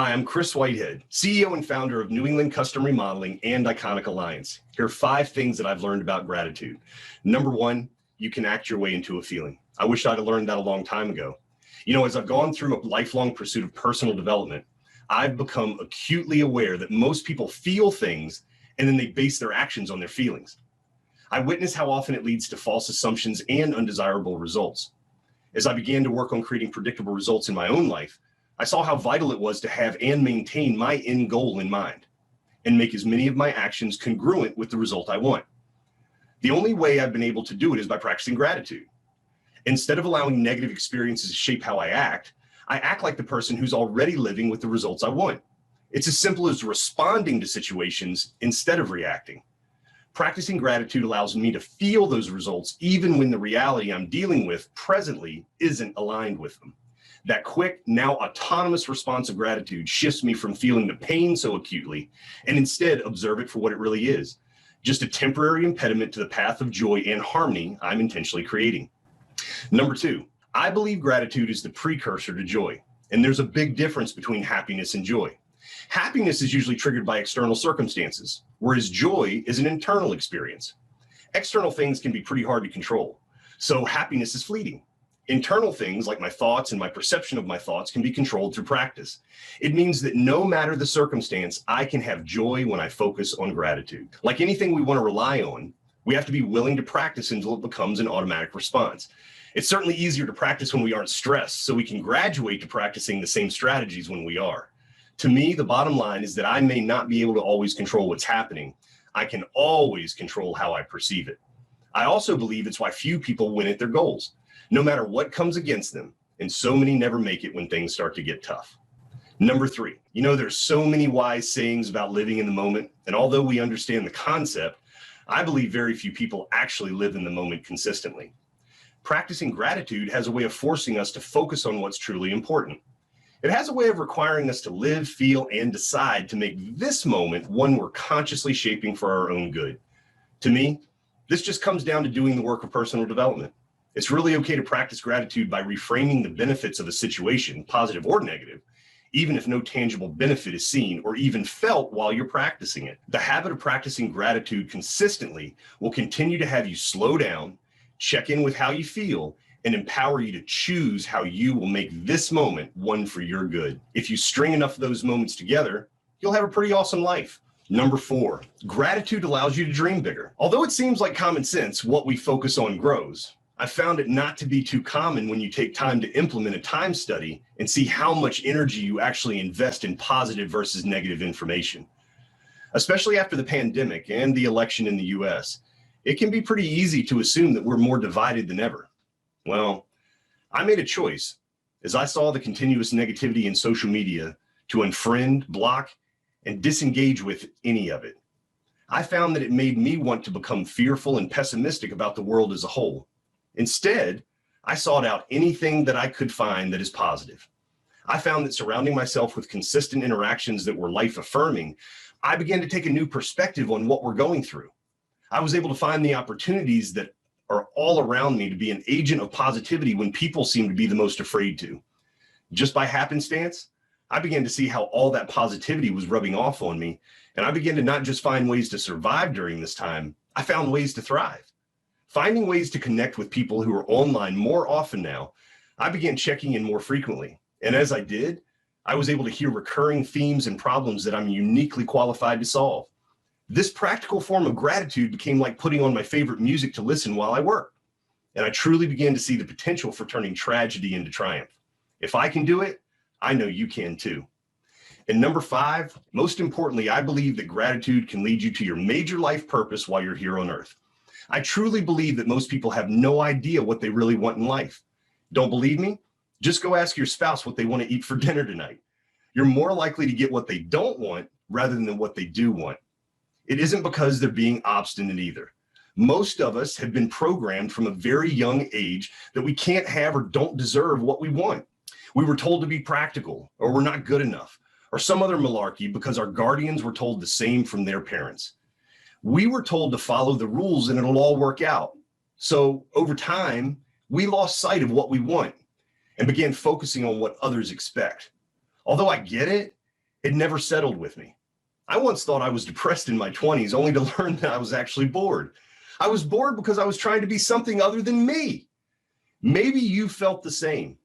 Hi, I'm Chris Whitehead, CEO and founder of New England Custom Remodeling and Iconic Alliance. Here are 5 things that I've learned about gratitude. Number 1, you can act your way into a feeling. I wish I'd have learned that a long time ago. You know, as I've gone through a lifelong pursuit of personal development, I've become acutely aware that most people feel things and then they base their actions on their feelings. I witness how often it leads to false assumptions and undesirable results. As I began to work on creating predictable results in my own life, I saw how vital it was to have and maintain my end goal in mind and make as many of my actions congruent with the result I want. The only way I've been able to do it is by practicing gratitude. Instead of allowing negative experiences to shape how I act like the person who's already living with the results I want. It's as simple as responding to situations instead of reacting. Practicing gratitude allows me to feel those results even when the reality I'm dealing with presently isn't aligned with them. That quick, now autonomous response of gratitude shifts me from feeling the pain so acutely and instead observe it for what it really is, just a temporary impediment to the path of joy and harmony I'm intentionally creating. Number 2, I believe gratitude is the precursor to joy, and there's a big difference between happiness and joy. Happiness is usually triggered by external circumstances, whereas joy is an internal experience. External things can be pretty hard to control, so happiness is fleeting. Internal things like my thoughts and my perception of my thoughts can be controlled through practice. It means that no matter the circumstance, I can have joy when I focus on gratitude. Like anything we want to rely on, we have to be willing to practice until it becomes an automatic response. It's certainly easier to practice when we aren't stressed, so we can graduate to practicing the same strategies when we are. To me, the bottom line is that I may not be able to always control what's happening. I can always control how I perceive it. I also believe it's why few people win at their goals, no matter what comes against them, and so many never make it when things start to get tough. Number 3, you know, there's so many wise sayings about living in the moment, and although we understand the concept, I believe very few people actually live in the moment consistently. Practicing gratitude has a way of forcing us to focus on what's truly important. It has a way of requiring us to live, feel, and decide to make this moment one we're consciously shaping for our own good. To me, this just comes down to doing the work of personal development. It's really okay to practice gratitude by reframing the benefits of a situation, positive or negative, even if no tangible benefit is seen or even felt while you're practicing it. The habit of practicing gratitude consistently will continue to have you slow down, check in with how you feel, and empower you to choose how you will make this moment one for your good. If you string enough of those moments together, you'll have a pretty awesome life. Number 4, gratitude allows you to dream bigger. Although it seems like common sense, what we focus on grows. I found it not to be too common when you take time to implement a time study and see how much energy you actually invest in positive versus negative information. Especially after the pandemic and the election in the US, it can be pretty easy to assume that we're more divided than ever. Well, I made a choice as I saw the continuous negativity in social media to unfriend, block, and disengage with any of it. I found that it made me want to become fearful and pessimistic about the world as a whole. Instead, I sought out anything that I could find that is positive. I found that surrounding myself with consistent interactions that were life-affirming, I began to take a new perspective on what we're going through. I was able to find the opportunities that are all around me to be an agent of positivity when people seem to be the most afraid to. Just by happenstance, I began to see how all that positivity was rubbing off on me, and I began to not just find ways to survive during this time, I found ways to thrive. Finding ways to connect with people who are online more often now, I began checking in more frequently. And as I did, I was able to hear recurring themes and problems that I'm uniquely qualified to solve. This practical form of gratitude became like putting on my favorite music to listen while I work. And I truly began to see the potential for turning tragedy into triumph. If I can do it, I know you can too. And number 5, most importantly, I believe that gratitude can lead you to your major life purpose while you're here on Earth. I truly believe that most people have no idea what they really want in life. Don't believe me? Just go ask your spouse what they want to eat for dinner tonight. You're more likely to get what they don't want rather than what they do want. It isn't because they're being obstinate either. Most of us have been programmed from a very young age that we can't have or don't deserve what we want. We were told to be practical, or we're not good enough, or some other malarkey because our guardians were told the same from their parents. We were told to follow the rules and it'll all work out. So over time, we lost sight of what we want and began focusing on what others expect. Although I get it, It never settled with me. I once thought I was depressed in my 20s, only to learn that I was actually bored. I was bored because I was trying to be something other than me. Maybe you felt the same.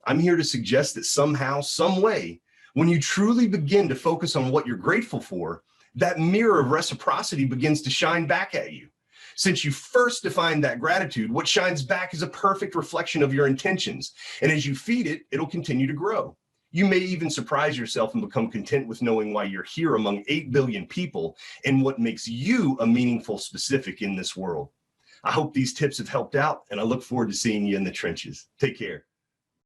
I'm here to suggest that somehow, some way, when you truly begin to focus on what you're grateful for, that mirror of reciprocity begins to shine back at you. Since you first defined that gratitude, what shines back is a perfect reflection of your intentions. And as you feed it, it'll continue to grow. You may even surprise yourself and become content with knowing why you're here among 8 billion people and what makes you a meaningful specific in this world. I hope these tips have helped out, and I look forward to seeing you in the trenches. Take care.